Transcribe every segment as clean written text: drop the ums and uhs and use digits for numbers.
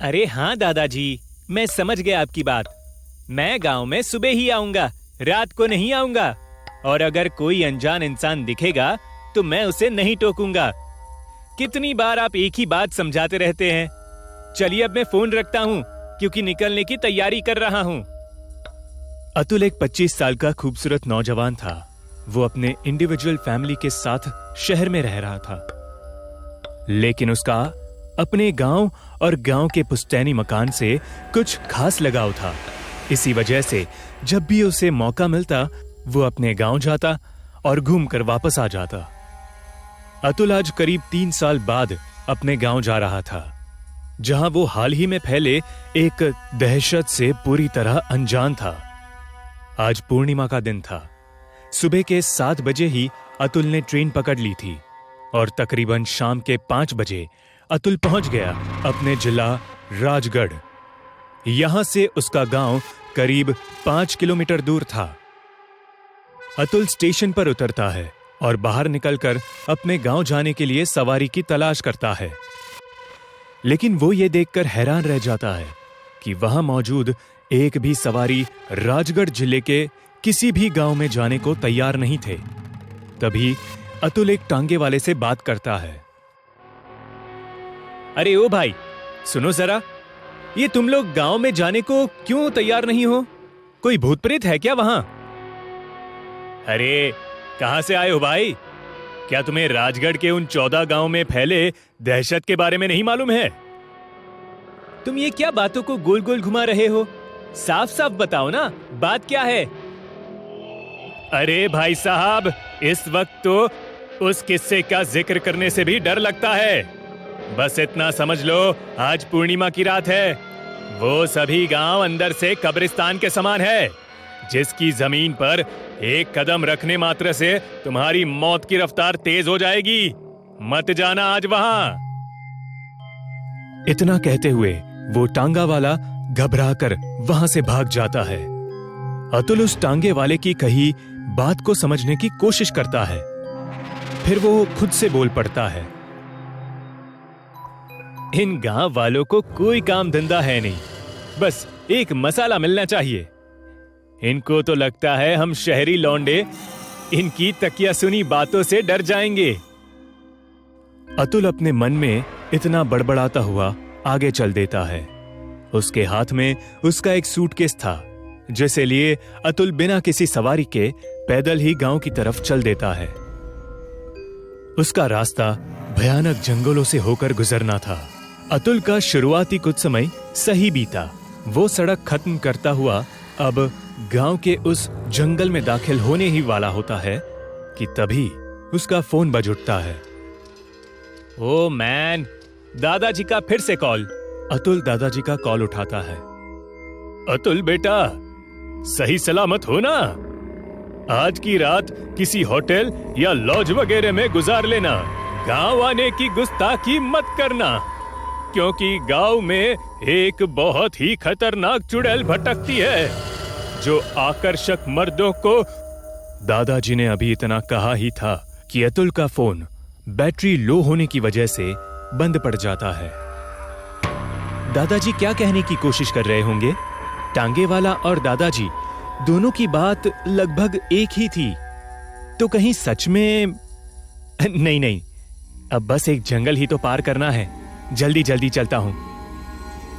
अरे हाँ दादाजी, मैं समझ गया आपकी बात। मैं गांव में सुबह ही आऊंगा, रात को नहीं आऊंगा। और अगर कोई अनजान इंसान दिखेगा तो मैं उसे नहीं टोकूंगा। कितनी बार आप एक ही बात समझाते रहते हैं। चलिए अब मैं फोन रखता हूँ, क्योंकि निकलने की तैयारी कर रहा हूँ। अतुल एक 25 साल का खूबसूरत नौजवान था। वो अपने इंडिविजुअल फैमिली के साथ शहर में रह रहा था, लेकिन उसका अपने गांव और गांव के पुश्तैनी मकान से कुछ खास लगाव था। इसी वजह से जब भी उसे मौका मिलता वो अपने गांव जाता और घूमकर वापस आ जाता। अतुल आज करीब 3 साल बाद अपने गांव जा रहा था, जहां वो हाल ही में फैले एक दहशत से पूरी तरह अनजान था। आज पूर्णिमा का दिन था। सुबह के 7 बजे ही अतुल ने ट्रेन पकड़ ली थी और तकरीबन शाम के 5 बजे अतुल पहुंच गया अपने जिला राजगढ़। यहां से उसका गांव करीब 5 किलोमीटर दूर था। अतुल स्टेशन पर उतरता है और बाहर निकलकर अपने गांव जाने के लिए सवारी की तलाश करता है, लेकिन वो ये देखकर हैरान रह जाता है कि वहां मौजूद एक भी सवारी राजगढ़ जिले के किसी भी गांव में जाने को तैयार नहीं थे। तभी अतुल एक टांगे वाले से बात करता है। अरे ओ भाई, सुनो जरा, ये तुम लोग गांव में जाने को क्यों तैयार नहीं हो? कोई भूत प्रेत है क्या वहां? अरे कहां से आए हो भाई? क्या तुम्हें राजगढ़ के उन 14 गांव में फैले दहशत के बारे में नहीं मालूम है? तुम ये क्या बातों को गोल गोल घुमा रहे हो? साफ साफ बताओ ना, बात क्या है? अरे भाई साहब, इस वक्त तो उस किस्से का जिक्र करने से भी डर लगता है। बस इतना समझ लो, आज पूर्णिमा की रात है। वो सभी गांव अंदर से कब्रिस्तान के समान है, जिसकी जमीन पर एक कदम रखने मात्र से तुम्हारी मौत की रफ्तार तेज हो जाएगी। मत जाना आज वहां। इतना कहते हुए वो टांगा वाला घबराकर वहां से भाग जाता है। अतुल उस टांगे वाले की कही बात को समझने की कोशिश करता है। फिर वो खुद से बोल पड़ता है, इन गांव वालों को कोई काम धंधा है नहीं, बस एक मसाला मिलना चाहिए। इनको तो लगता है हम शहरी लौंडे इनकी तकिया सुनी बातों से डर जाएंगे। अतुल अपने मन में इतना बड़बड़ाता हुआ आगे चल देता है। उसके हाथ में उसका एक सूटकेस था, जिसे लिए अतुल बिना किसी सवारी के पैदल ही गांव की तरफ चल देता है। उसका रास्ता भयानक जंगलों से होकर गुजरना था। अतुल का शुरुआती कुछ समय सही बीता। वो सड़क खत्म करता हुआ अब गांव के उस जंगल में दाखिल होने ही वाला होता है कि तभी उसका फोन बज उठता है। ओ मैन, दादाजी का फिर से कॉल। अतुल दादाजी का कॉल उठाता है। अतुल बेटा, सही सलामत हो ना? आज की रात किसी होटल या लॉज वगैरह में गुजार लेना। गांव आने की गुस्ताखी मत करना, क्योंकि गांव में एक बहुत ही खतरनाक चुड़ैल भटकती है, जो आकर्षक मर्दों को। दादाजी ने अभी इतना कहा ही था कि अतुल का फोन बैटरी लो होने की वजह से बंद पड़ जाता है। दादाजी क्या कहने की कोशिश कर रहे होंगे? टांगे वाला और दादाजी दोनों की बात लगभग एक ही थी। तो कहीं सच में? नहीं, अब बस एक जंगल ही तो पार करना है। जल्दी जल्दी चलता हूं।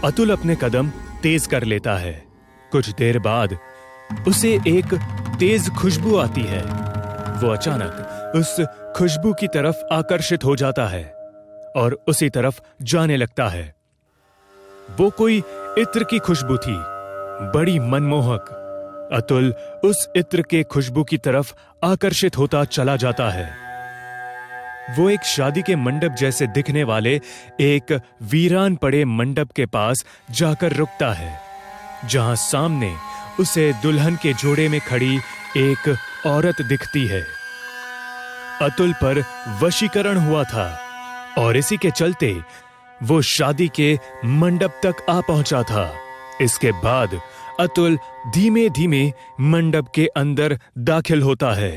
अतुल अपने कदम तेज कर लेता है। कुछ देर बाद उसे एक तेज खुशबू आती है। वो अचानक उस खुशबू की तरफ आकर्षित हो जाता है और उसी तरफ जाने लगता है। वो कोई इत्र की खुशबू थी, बड़ी मनमोहक। अतुल उस इत्र के खुशबू की तरफ आकर्षित होता चला जाता है। वो एक शादी के मंडप जैसे दिखने वाले एक वीरान पड़े मंडप के पास जाकर रुकता है, जहां सामने उसे दुल्हन के जोड़े में खड़ी एक औरत दिखती है। अतुल पर वशीकरण हुआ था और इसी के चलते वो शादी के मंडप तक आ पहुंचा था। इसके बाद अतुल धीमे धीमे मंडप के अंदर दाखिल होता है।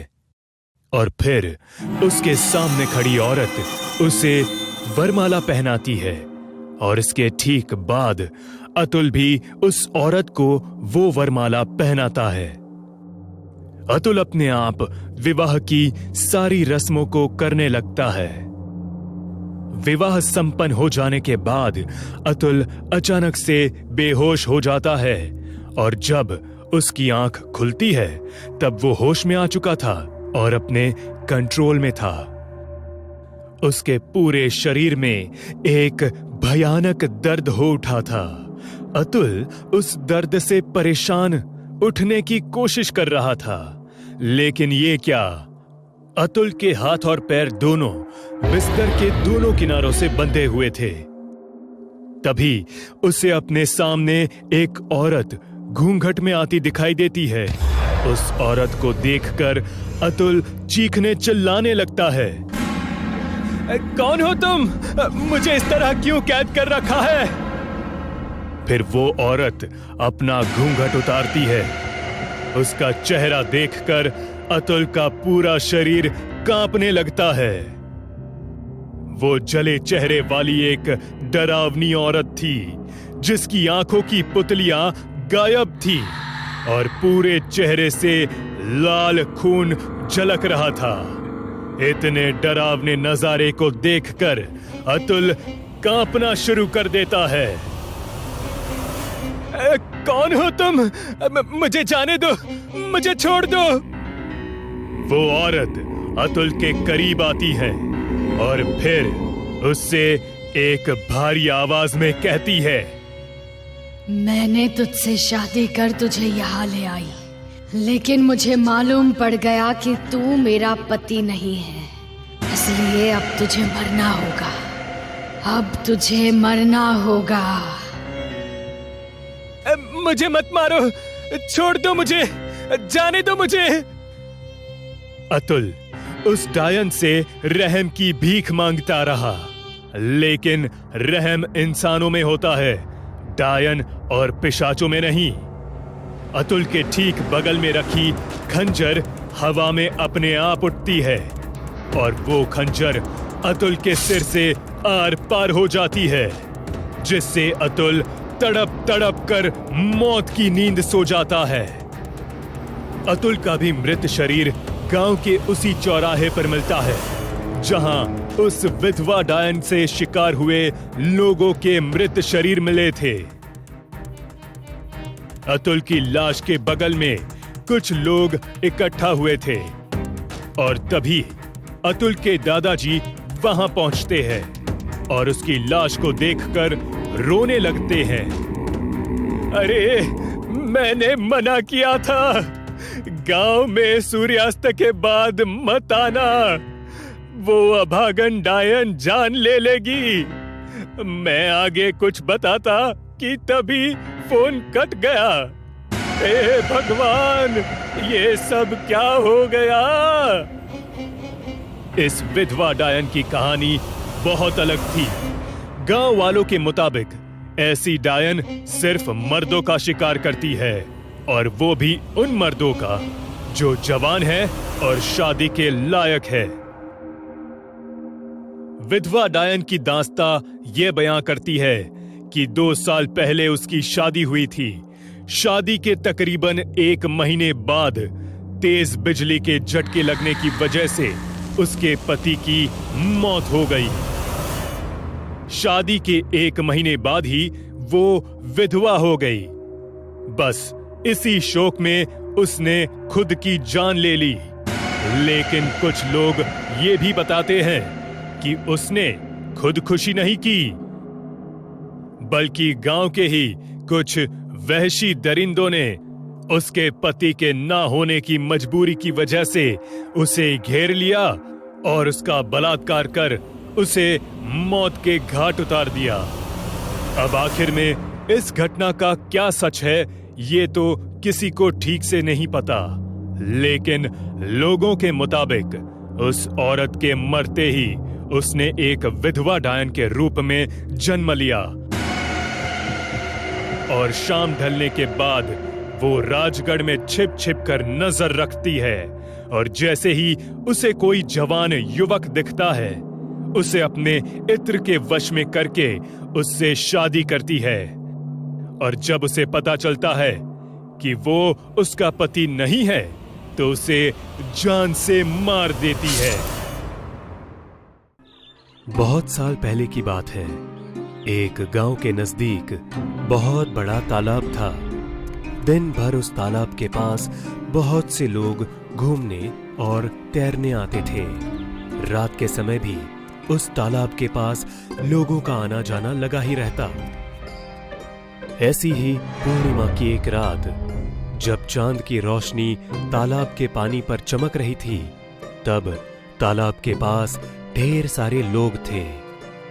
और फिर उसके सामने खड़ी औरत उसे वरमाला पहनाती है और इसके ठीक बाद अतुल भी उस औरत को वो वरमाला पहनाता है। अतुल अपने आप विवाह की सारी रस्मों को करने लगता है। विवाह संपन्न हो जाने के बाद अतुल अचानक से बेहोश हो जाता है और जब उसकी आंख खुलती है तब वो होश में आ चुका था और अपने कंट्रोल में था। उसके पूरे शरीर में एक भयानक दर्द हो उठा था। अतुल उस दर्द से परेशान उठने की कोशिश कर रहा था, लेकिन ये क्या, अतुल के हाथ और पैर दोनों बिस्तर के दोनों किनारों से बंधे हुए थे। तभी उसे अपने सामने एक औरत घूंघट में आती दिखाई देती है। उस औरत को देखकर अतुल चीखने चिल्लाने लगता है, कौन हो तुम? मुझे इस तरह क्यों कैद कर रखा है? फिर वो औरत अपना घूंघट उतारती है। उसका चेहरा देखकर अतुल का पूरा शरीर कांपने लगता है। वो जले चेहरे वाली एक डरावनी औरत थी जिसकी आंखों की पुतलियां गायब थी और पूरे चेहरे से लाल खून झलक रहा था। इतने डरावने नजारे को देखकर अतुल कांपना शुरू कर देता है। कौन हो तुम? मुझे जाने दो, मुझे छोड़ दो। वो औरत अतुल के करीब आती है और फिर उससे एक भारी आवाज में कहती है, मैंने तुझसे शादी कर तुझे यहाँ ले आई, लेकिन मुझे मालूम पड़ गया कि तू मेरा पति नहीं है, इसलिए अब तुझे मरना होगा। अब तुझे मरना होगा। मुझे मत मारो, छोड़ दो मुझे, जाने दो मुझे। अतुल उस डायन से रहम की भीख मांगता रहा, लेकिन रहम इंसानों में होता है, डायन और पिशाचों में नहीं। अतुल के ठीक बगल में रखी खंजर हवा में अपने आप उठती है और वो खंजर अतुल के सिर से आर पार हो जाती है, जिससे अतुल तड़प तड़प कर मौत की नींद सो जाता है। अतुल का भी मृत शरीर गांव के उसी चौराहे पर मिलता है जहां उस विधवा डायन से शिकार हुए लोगों के मृत शरीर मिले थे। अतुल की लाश के बगल में कुछ लोग इकट्ठा हुए थे और तभी अतुल के दादाजी वहां पहुंचते हैं और उसकी लाश को देखकर रोने लगते हैं। अरे, मैंने मना किया था, गांव में सूर्यास्त के बाद मत आना, वो अभागन डायन जान ले लेगी। मैं आगे कुछ बताता कि तभी फोन कट गया। हे भगवान, ये सब क्या हो गया? इस विधवा डायन की कहानी बहुत अलग थी। गांव वालों के मुताबिक ऐसी डायन सिर्फ मर्दों का शिकार करती है, और वो भी उन मर्दों का जो जवान है और शादी के लायक है। विधवा डायन की दास्ता ये बयां करती है कि 2 साल पहले उसकी शादी हुई थी। शादी के तकरीबन 1 महीने बाद तेज बिजली के झटके लगने की वजह से उसके पति की मौत हो गई। शादी के 1 महीने बाद ही वो विधवा हो गई। बस इसी शोक में उसने खुद की जान ले ली। लेकिन कुछ लोग ये भी बताते हैं कि उसने खुदकुशी नहीं की, बल्कि गांव के ही कुछ वहशी दरिंदों ने उसके पति के ना होने की मजबूरी की वजह से उसे घेर लिया और उसका बलात्कार कर उसे मौत के घाट उतार दिया। अब आखिर में इस घटना का क्या सच है, ये तो किसी को ठीक से नहीं पता, लेकिन लोगों के मुताबिक उस औरत के मरते ही उसने एक विधवा डायन के रूप में जन्म लिया और शाम ढलने के बाद वो राजगढ़ में छिप छिप कर नजर रखती है और जैसे ही उसे कोई जवान युवक दिखता है, उसे अपने इत्र के वश में करके उससे शादी करती है। और जब उसे पता चलता है कि वो उसका पति नहीं है, तो उसे जान से मार देती है। बहुत साल पहले की बात है। एक गांव के नजदीक बहुत बड़ा तालाब था। दिन भर उस तालाब के पास बहुत से लोग घूमने और तैरने आते थे। रात के समय भी उस तालाब के पास लोगों का आना जाना लगा ही रहता। ऐसी ही पूर्णिमा की एक रात, जब चांद की रोशनी तालाब के पानी पर चमक रही थी, तब तालाब के पास ढेर सारे लोग थे।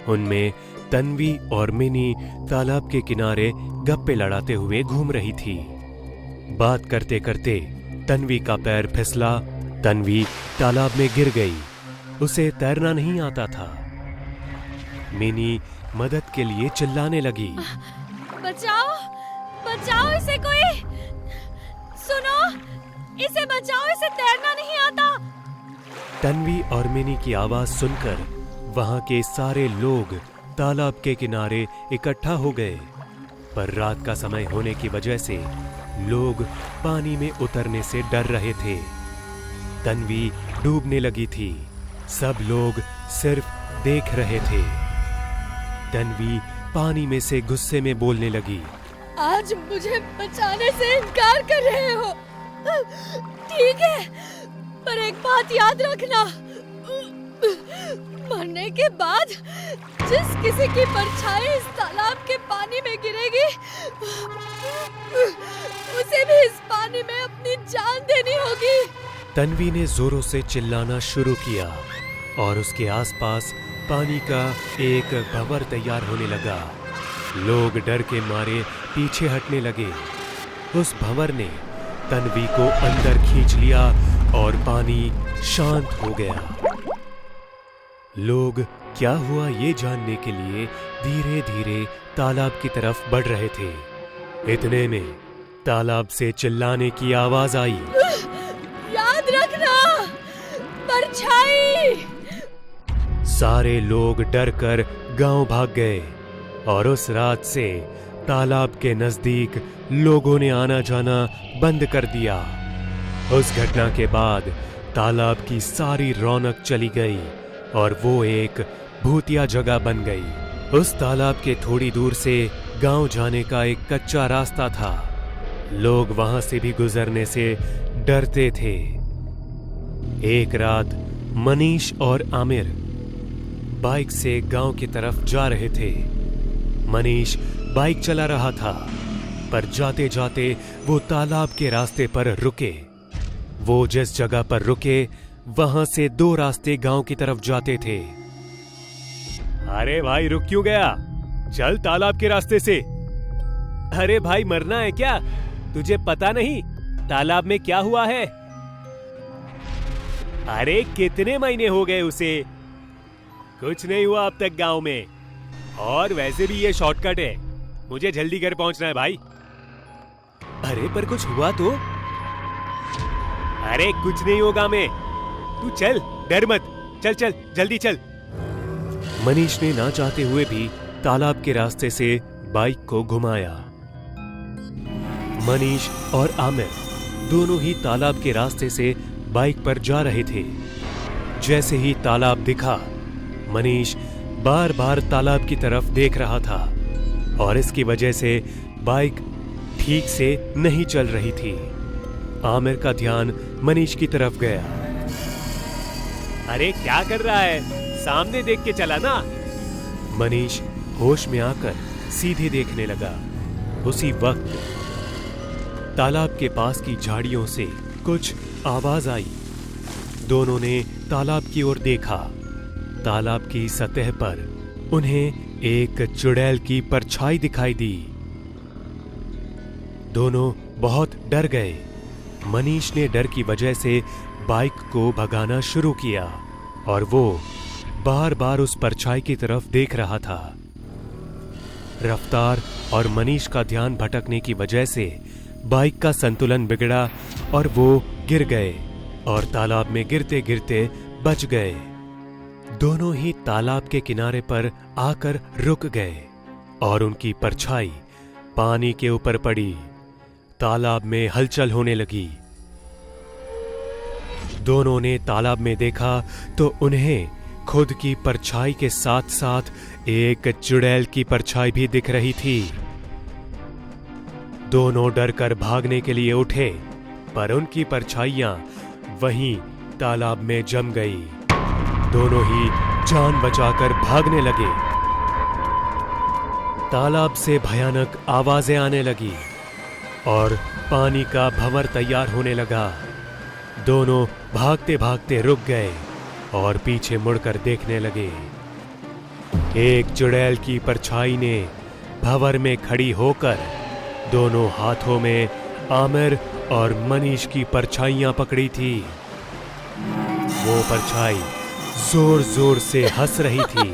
उनमें तन्वी और मिनी तालाब के किनारे गप्पे लड़ाते हुए घूम रही थी। बात करते करते तन्वी का पैर फिसला। तन्वी तालाब में गिर गई। उसे तैरना नहीं आता था। मिनी मदद के लिए चिल्लाने लगी, बचाओ, बचाओ इसे कोई, सुनो, इसे बचाओ, इसे तैरना नहीं आता। तन्वी और मिनी की आवाज सुनकर वहां के सारे लोग तालाब के किनारे इकट्ठा हो गए। पर रात का समय होने की वजह से लोग पानी में उतरने से डर रहे थे। तन्वी डूबने लगी थी। सब लोग सिर्फ देख रहे थे। तन्वी पानी में से गुस्से में बोलने लगी, आज मुझे बचाने से इनकार कर रहे हो, ठीक है, पर एक बात याद रखना, मरने के बाद जिस किसी की परछाई इस तालाब के पानी में गिरेगी, उसे भी इस पानी में अपनी जान देनी होगी। तन्वी ने जोरों से चिल्लाना शुरू किया और उसके आसपास पानी का एक भंवर तैयार होने लगा। लोग डर के मारे पीछे हटने लगे। उस भंवर ने तन्वी को अंदर खींच लिया और पानी शांत हो गया। लोग क्या हुआ ये जानने के लिए धीरे धीरे तालाब की तरफ बढ़ रहे थे। इतने में तालाब से चिल्लाने की आवाज आई, याद रखना, परछाई। सारे लोग डरकर गांव भाग गए और उस रात से तालाब के नजदीक लोगों ने आना जाना बंद कर दिया। उस घटना के बाद तालाब की सारी रौनक चली गई और वो एक भूतिया जगह बन गई। उस तालाब के थोड़ी दूर से गांव जाने का एक कच्चा रास्ता था। लोग वहां से भी गुजरने से डरते थे। एक रात मनीष और आमिर बाइक से गांव की तरफ जा रहे थे। मनीष बाइक चला रहा था, पर जाते जाते वो तालाब के रास्ते पर रुके। वो जिस जगह पर रुके, वहां से दो रास्ते गांव की तरफ जाते थे। अरे भाई, रुक क्यों गया? चल तालाब के रास्ते से। अरे भाई, मरना है क्या? तुझे पता नहीं तालाब में क्या हुआ है? अरे कितने महीने हो गए उसे? कुछ नहीं हुआ अब तक गांव में। और वैसे भी ये शॉर्टकट है, मुझे जल्दी घर पहुंचना है भाई। अरे पर कुछ हुआ तो? अरे कुछ नहीं होगा, मैं, तू चल, डर मत, चल चल जल्दी चल। मनीष ने ना चाहते हुए भी तालाब के रास्ते से बाइक को घुमाया। मनीष और आमिर दोनों ही तालाब के रास्ते से बाइक पर जा रहे थे। जैसे ही तालाब दिखा, मनीष बार बार तालाब की तरफ देख रहा था और इसकी वजह से बाइक ठीक से नहीं चल रही थी। आमिर का ध्यान मनीष की तरफ गया। अरे क्या कर रहा है? सामने देख के चला ना। मनीष होश में आकर सीधे देखने लगा। उसी वक्त तालाब के पास की झाड़ियों से कुछ आवाज आई। दोनों ने तालाब की ओर देखा। तालाब की सतह पर उन्हें एक चुड़ैल की परछाई दिखाई दी। दोनों बहुत डर गए। मनीष ने डर की वजह से बाइक को भगाना शुरू किया और वो बार बार उस परछाई की तरफ देख रहा था। रफ्तार और मनीष का ध्यान भटकने की वजह से बाइक का संतुलन बिगड़ा और वो गिर गए। और तालाब में गिरते गिरते बच गए। दोनों ही तालाब के किनारे पर आकर रुक गए और उनकी परछाई पानी के ऊपर पड़ी। तालाब में हलचल होने लगी। दोनों ने तालाब में देखा तो उन्हें खुद की परछाई के साथ साथ एक चुड़ैल की परछाई भी दिख रही थी। दोनों डरकर भागने के लिए उठे, पर उनकी परछाइयां वहीं तालाब में जम गई। दोनों ही जान बचाकर भागने लगे। तालाब से भयानक आवाजें आने लगी और पानी का भंवर तैयार होने लगा। दोनों भागते भागते रुक गए और पीछे मुड़कर देखने लगे। एक चुड़ैल की परछाई ने भंवर में खड़ी होकर दोनों हाथों में आमिर और मनीष की परछाइयां पकड़ी थी। वो परछाई जोर जोर से हंस रही थी।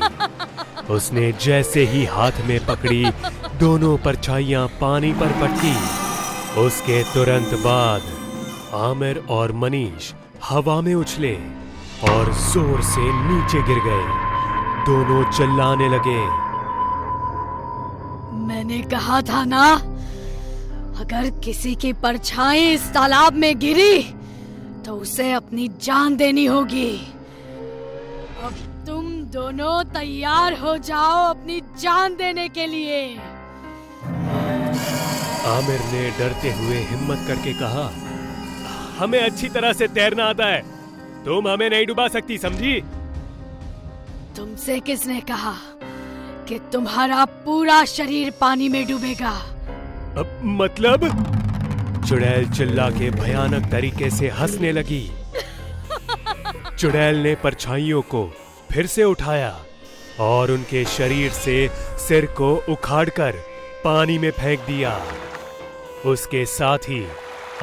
उसने जैसे ही हाथ में पकड़ी, दोनों परछाइयां पानी पर पटकी। उसके तुरंत बाद आमिर और मनीष हवा में उछले और जोर से नीचे गिर गए। दोनों चिल्लाने लगे। मैंने कहा था ना, अगर किसी की परछाई इस तालाब में गिरी तो उसे अपनी जान देनी होगी। अब तुम दोनों तैयार हो जाओ अपनी जान देने के लिए। आमिर ने डरते हुए हिम्मत करके कहा, हमें अच्छी तरह से तैरना आता है, तुम हमें नहीं डुबा सकती, समझी? तुमसे किसने कहा कि तुम्हारा पूरा शरीर पानी में डूबेगा? अब मतलब? चुड़ैल चिल्ला के भयानक तरीके से हंसने लगी। चुड़ैल ने परछाइयों को फिर से उठाया और उनके शरीर से सिर को उखाड़कर पानी में फेंक दिया। उसके साथ ही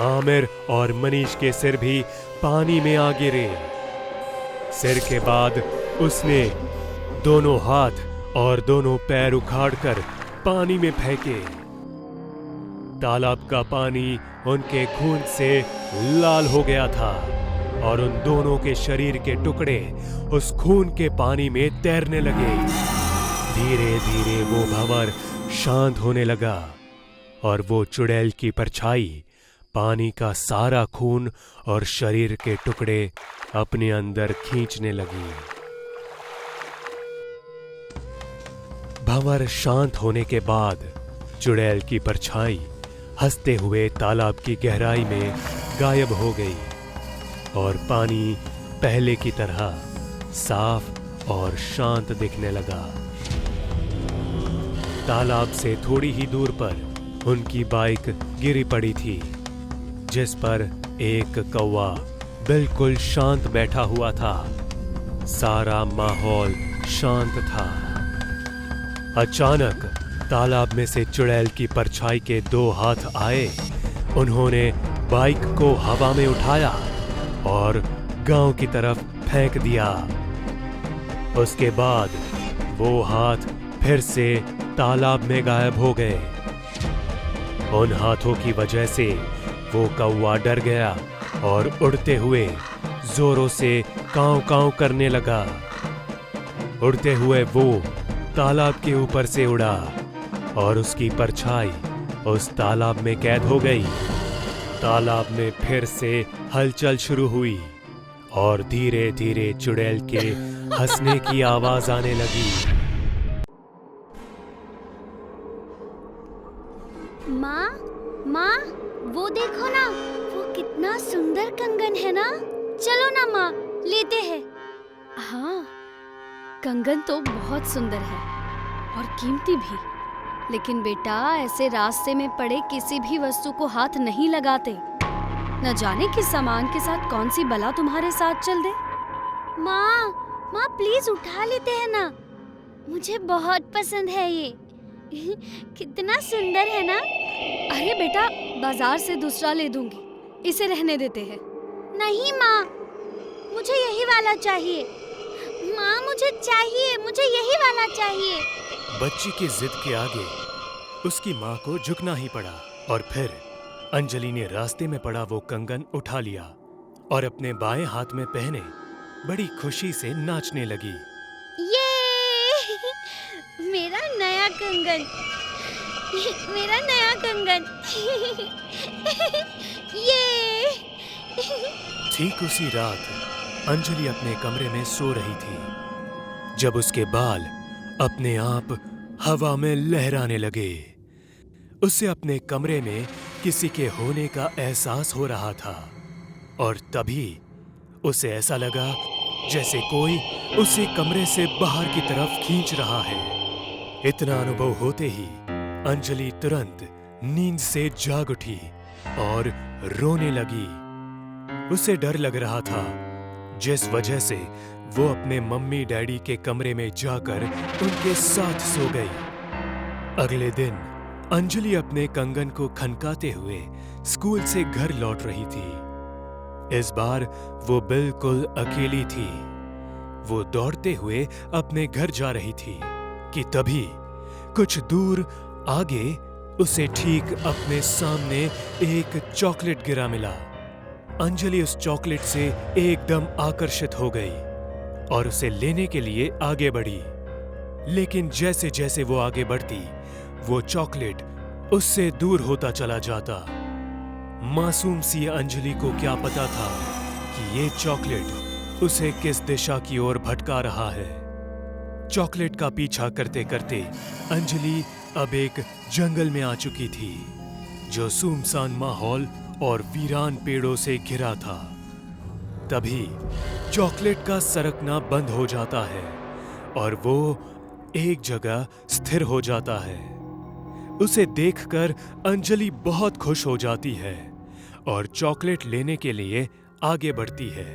आमिर और मनीष के सिर भी पानी में आ गिरे। सिर के बाद उसने दोनों हाथ और दोनों पैर उखाड़कर पानी में फेंके। तालाब का पानी उनके खून से लाल हो गया था और उन दोनों के शरीर के टुकड़े उस खून के पानी में तैरने लगे। धीरे धीरे वो भंवर शांत होने लगा और वो चुड़ैल की परछाई पानी का सारा खून और शरीर के टुकड़े अपने अंदर खींचने लगी। भंवर शांत होने के बाद चुड़ैल की परछाई हंसते हुए तालाब की गहराई में गायब हो गई और पानी पहले की तरह साफ और शांत दिखने लगा। तालाब से थोड़ी ही दूर पर उनकी बाइक गिरी पड़ी थी, जिस पर एक कौवा बिल्कुल शांत बैठा हुआ था। सारा माहौल शांत था। अचानक तालाब में से चुड़ैल की परछाई के दो हाथ आए। उन्होंने बाइक को हवा में उठाया और गांव की तरफ फेंक दिया। उसके बाद वो हाथ फिर से तालाब में गायब हो गए। उन हाथों की वजह से वो कौवा डर गया और उड़ते हुए जोरों से कांव कांव करने लगा। उड़ते हुए वो तालाब के ऊपर से उड़ा और उसकी परछाई उस तालाब में कैद हो गई। तालाब में फिर से हलचल शुरू हुई और धीरे धीरे चुड़ैल के हंसने की आवाज आने लगी। माँ, माँ, वो देखो ना, वो कितना सुंदर कंगन है ना। चलो ना माँ, लेते हैं। हाँ, कंगन तो बहुत सुंदर है और कीमती भी। लेकिन बेटा, ऐसे रास्ते में पड़े किसी भी वस्तु को हाथ नहीं लगाते। न जाने किस सामान के साथ कौन सी बला तुम्हारे साथ चल दे। माँ, माँ प्लीज उठा लेते हैं ना, मुझे बहुत पसंद है ये। कितना सुंदर है ना। अरे बेटा, बाजार से दूसरा ले दूंगी, इसे रहने देते हैं। नहीं माँ, मुझे यही वाला चाहिए। माँ मुझे चाहिए, मुझे यही वाला चाहिए। बच्ची की जिद के आगे उसकी माँ को झुकना ही पड़ा और फिर अंजलि ने रास्ते में पड़ा वो कंगन उठा लिया और अपने बाएं हाथ में पहने बड़ी खुशी से नाचने लगी। ये मेरा नया कंगन, मेरा नया कंगन। ये ठीक उसी रात अंजलि अपने कमरे में सो रही थी जब उसके बाल अपने आप हवा में लहराने लगे। उसे अपने कमरे में किसी के होने का एहसास हो रहा था और तभी उसे ऐसा लगा जैसे कोई उसे कमरे से बाहर की तरफ खींच रहा है। इतना अनुभव होते ही अंजलि तुरंत नींद से जाग उठी और रोने लगी। उसे डर लग रहा था, जिस वजह से वो अपने मम्मी डैडी के कमरे में जाकर उनके साथ सो गई। अगले दिन अंजलि अपने कंगन को खनकाते हुए स्कूल से घर लौट रही थी। इस बार वो बिल्कुल अकेली थी। वो दौड़ते हुए अपने घर जा रही थी कि तभी कुछ दूर आगे उसे ठीक अपने सामने एक चॉकलेट गिरा मिला। अंजलि उस चॉकलेट से एकदम आकर्षित हो गई और उसे लेने के लिए आगे बढ़ी। लेकिन जैसे जैसे वो आगे बढ़ती, वो चॉकलेट उससे दूर होता चला जाता। मासूम सी अंजलि को क्या पता था कि ये चॉकलेट उसे किस दिशा की ओर भटका रहा है। चॉकलेट का पीछा करते करते अंजलि अब एक जंगल में आ चुकी थी, जो सुनसान माहौल और वीरान पेड़ों से घिरा था। तभी चॉकलेट का सरकना बंद हो जाता है और वो एक जगह स्थिर हो जाता है। उसे देखकर अंजलि बहुत खुश हो जाती है और चॉकलेट लेने के लिए आगे बढ़ती है।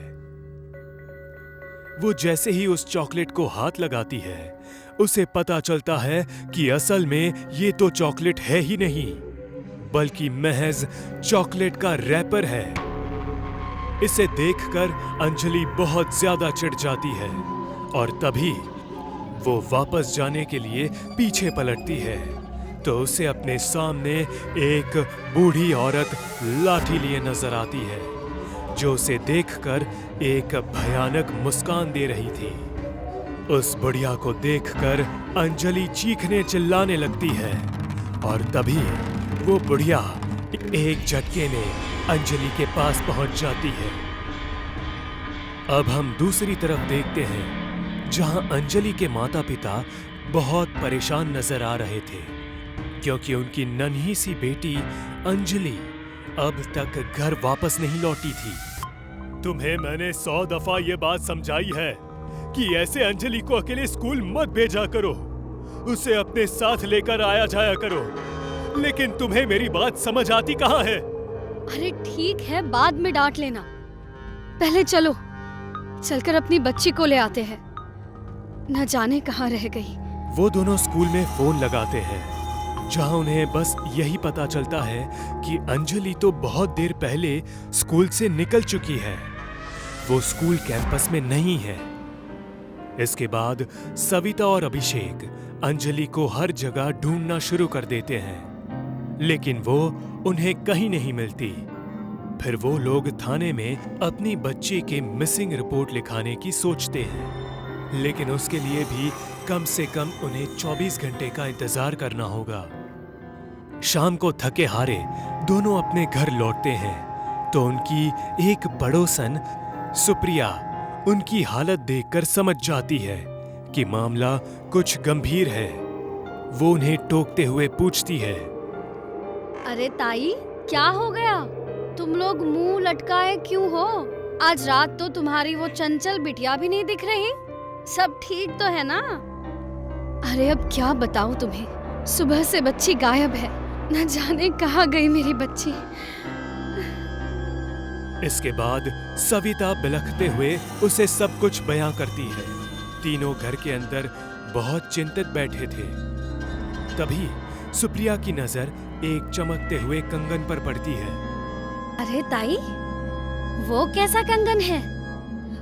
वो जैसे ही उस चॉकलेट को हाथ लगाती है, उसे पता चलता है कि असल में ये तो चॉकलेट है ही नहीं, बल्कि महज चॉकलेट का रैपर है। इसे देखकर अंजलि बहुत ज्यादा चिढ़ जाती है और तभी वो वापस जाने के लिए पीछे पलटती है तो उसे अपने सामने एक बूढ़ी औरत लाठी लिए नजर आती है, जो उसे देखकर एक भयानक मुस्कान दे रही थी। उस बुढ़िया को देखकर अंजलि चीखने चिल्लाने लगती है और तभी वो बुढ़िया एक झटके में अंजलि के पास पहुंच जाती है। अब हम दूसरी तरफ देखते हैं, जहां अंजलि के माता पिता बहुत परेशान नजर आ रहे थे, क्योंकि उनकी नन्ही सी बेटी अंजलि अब तक घर वापस नहीं लौटी थी। तुम्हें मैंने 100 दफा ये बात समझाई है कि ऐसे अंजलि को अकेले स्कूल मत भेजा करो, उसे अपने साथ लेकर आया जाया करो, लेकिन तुम्हें मेरी बात समझ आती कहाँ है? अरे ठीक है, बाद में डांट लेना, पहले चलो चलकर अपनी बच्ची को ले आते हैं, न जाने कहाँ रह गई। वो दोनों स्कूल में फोन लगाते हैं, जहां उन्हें बस यही पता चलता है कि अंजलि तो बहुत देर पहले स्कूल से निकल चुकी है, वो स्कूल कैंपस में नहीं है। इसके बाद सविता और अभिषेक अंजलि को हर जगह ढूंढना शुरू कर देते हैं, लेकिन वो उन्हें कहीं नहीं मिलती। फिर वो लोग थाने में अपनी बच्ची के मिसिंग रिपोर्ट लिखाने की सोचते हैं, लेकिन उसके लिए भी कम से कम उन्हें 24 घंटे का इंतजार करना होगा। शाम को थके हारे दोनों अपने घर लौटते हैं तो उनकी एक पड़ोसन सुप्रिया उनकी हालत देखकर समझ जाती है कि मामला कुछ गंभीर है। वो उन्हें टोकते हुए पूछती है, अरे ताई, क्या हो गया? तुम लोग मुंह लटकाए क्यों हो? आज रात तो तुम्हारी वो चंचल बिटिया भी नहीं दिख रही। सब ठीक तो है ना? अरे अब क्या बताऊं तुम्हें, सुबह से बच्ची गायब है, न जाने कहाँ गई मेरी बच्ची। इसके बाद सविता बिलखते हुए उसे सब कुछ बयां करती है। तीनों घर के अंदर बहुत चिंतित बैठे थे। तभी सुप्रिया की नजर एक चमकते हुए कंगन पर पड़ती है। अरे ताई, वो कैसा कंगन है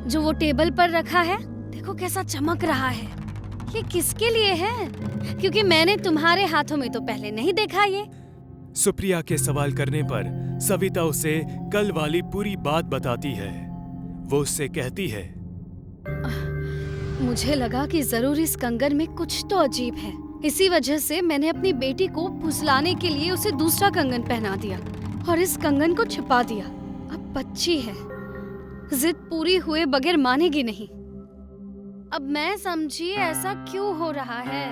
जो वो टेबल पर रखा है? देखो कैसा चमक रहा है। ये किसके लिए है? क्योंकि मैंने तुम्हारे हाथों में तो पहले नहीं देखा ये। सुप्रिया के सवाल करने पर सविता उसे कल वाली पूरी बात बताती है। वो उससे कहती है, मुझे लगा कि जरूर इस कंगन में कुछ तो अजीब है। इसी वजह से मैंने अपनी बेटी को फुसलाने के लिए उसे दूसरा कंगन पहना दिया और इस कंगन को छिपा दिया। अब बच्ची है, जिद पूरी हुए बगैर मानेगी नहीं। अब मैं समझी ऐसा क्यों हो रहा है।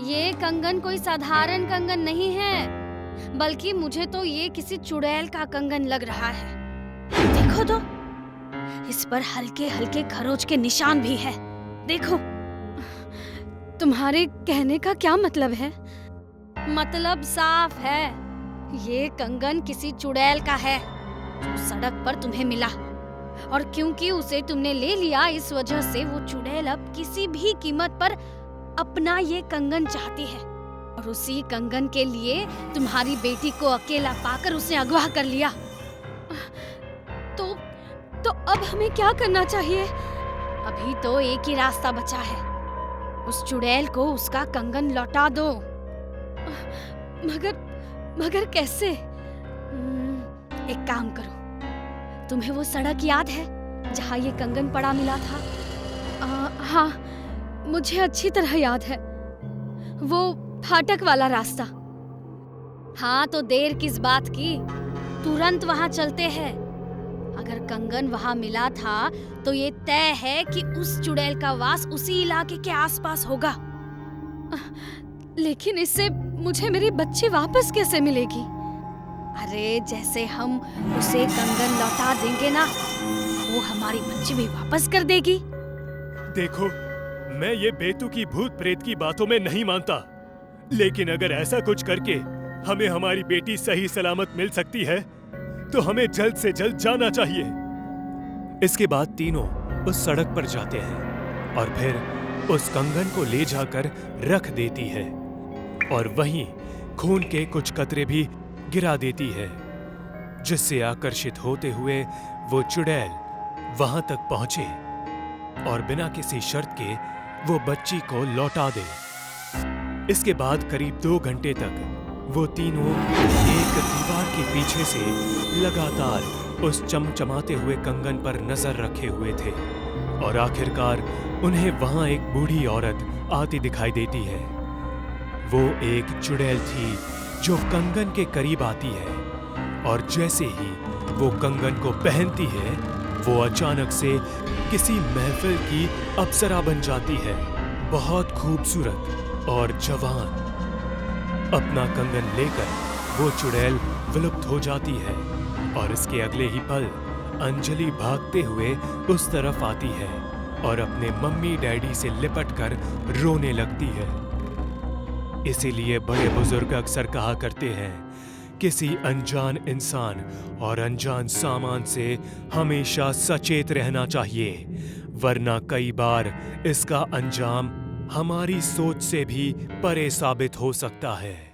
ये कंगन कोई साधारण कंगन नहीं है, बल्कि मुझे तो ये किसी चुड़ैल का कंगन लग रहा है। देखो तो, इस पर हल्के हल्के खरोच के निशान भी है। देखो। तुम्हारे कहने का क्या मतलब है? मतलब साफ है, ये कंगन किसी चुड़ैल का है जो सड़क पर तुम्हें मिला, और क्योंकि उसे तुमने ले लिया, इस वजह से वो चुड़ैल अब किसी भी कीमत पर अपना ये कंगन चाहती है। और उसी कंगन के लिए तुम्हारी बेटी को अकेला पाकर उसने अगवा कर लिया। तो अब हमें क्या करना चाहिए? अभी तो एक ही रास्ता बचा है, उस चुड़ैल को उसका कंगन लौटा दो। मगर कैसे? एक काम करो, तुम्हें वो सड़क याद है जहाँ ये कंगन पड़ा मिला था? हाँ, मुझे अच्छी तरह याद है, वो फाटक वाला रास्ता। हाँ, तो देर किस बात की, तुरंत वहाँ चलते हैं। अगर कंगन वहाँ मिला था तो ये तय है कि उस चुड़ैल का वास उसी इलाके के आसपास होगा। लेकिन इससे मुझे मेरी बच्ची वापस कैसे मिलेगी? अरे जैसे हम उसे कंगन लौटा देंगे ना, वो हमारी बच्ची भी वापस कर देगी। देखो, मैं ये बेतुकी भूत प्रेत की बातों में नहीं मानता, लेकिन अगर ऐसा कुछ करके हमें हमारी बेटी सही सलामत मिल सकती है तो हमें जल्द से जल्द जाना चाहिए। इसके बाद तीनों उस सड़क पर जाते हैं और फिर उस कंगन को ले जाकर रख देती है और वहीं खून के कुछ कतरे भी गिरा देती है, जिससे आकर्षित होते हुए वो चुड़ैल वहां तक पहुंचे और बिना किसी शर्त के वो बच्ची को लौटा दे। इसके बाद करीब 2 घंटे तक वो तीनों एक दीवार के पीछे से लगातार उस चमचमाते हुए कंगन पर नजर रखे हुए थे और आखिरकार उन्हें वहां एक बूढ़ी औरत आती दिखाई देती है। वो एक चुड़ैल थी जो कंगन के करीब आती है और जैसे ही वो कंगन को पहनती है, वो अचानक से किसी महफिल की अप्सरा बन जाती है, बहुत खूबसूरत और जवान। अपना कंगन लेकर वो चुड़ैल विलुप्त हो जाती है और इसके अगले ही पल अंजलि भागते हुए उस तरफ आती है और अपने मम्मी डैडी से लिपटकर रोने लगती है। इसीलिए बड़े बुजुर्ग अक्सर कहा करते हैं, किसी अनजान इंसान और अनजान सामान से हमेशा सचेत रहना चाहिए, वरना कई बार इसका अंजाम हमारी सोच से भी परे साबित हो सकता है।